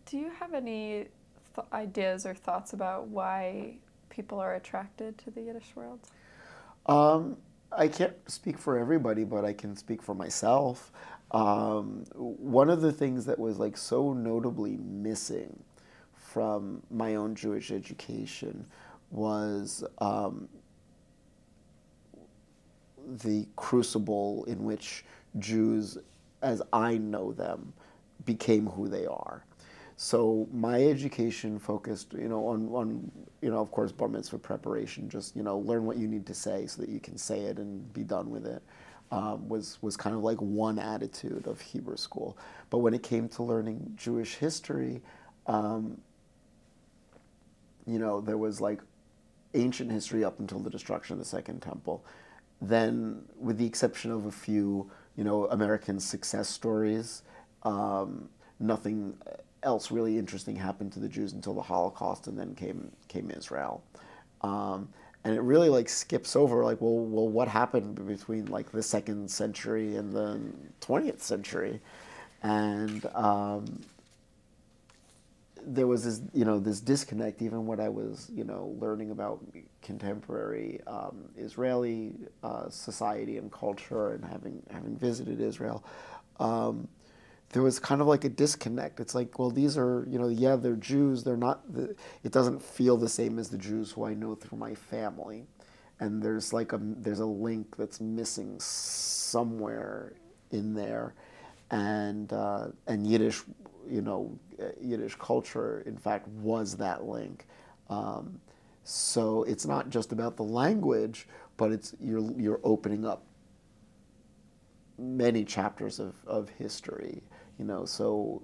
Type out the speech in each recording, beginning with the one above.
Do you have any ideas or thoughts about why people are attracted to the Yiddish world? I can't speak for everybody, but I can speak for myself. One of the things that was like so notably missing from my own Jewish education was the crucible in which Jews, as I know them, became who they are. So my education focused, on of course, bar mitzvah preparation. Just, learn what you need to say so that you can say it and be done with it. Was kind of like one attitude of Hebrew school. But when it came to learning Jewish history, there was like ancient history up until the destruction of the Second Temple. Then, with the exception of a few, American success stories, nothing else really interesting happened to the Jews until the Holocaust, and then came Israel. And it really like skips over like, well, what happened between like the 2nd century and the 20th century, and there was this disconnect even when I was learning about contemporary Israeli society and culture, and having visited Israel. There was kind of like a disconnect. It's like, well, these are, yeah, they're Jews. They're not, it doesn't feel the same as the Jews who I know through my family. And there's a link that's missing somewhere in there. And Yiddish, Yiddish culture, in fact, was that link. So it's not just about the language, but you're opening up many chapters of history, so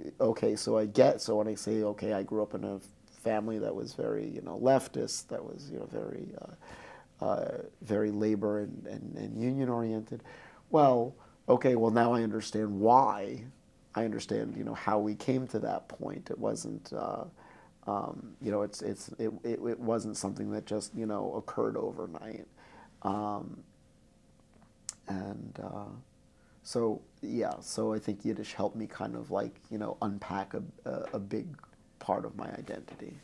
so when I say, okay, I grew up in a family that was very, leftist, that was, very labor and union oriented. Well, okay, well now I understand why. I understand, how we came to that point. It wasn't, it wasn't something that just, occurred overnight. And so yeah, so I think Yiddish helped me kind of like, unpack a big part of my identity.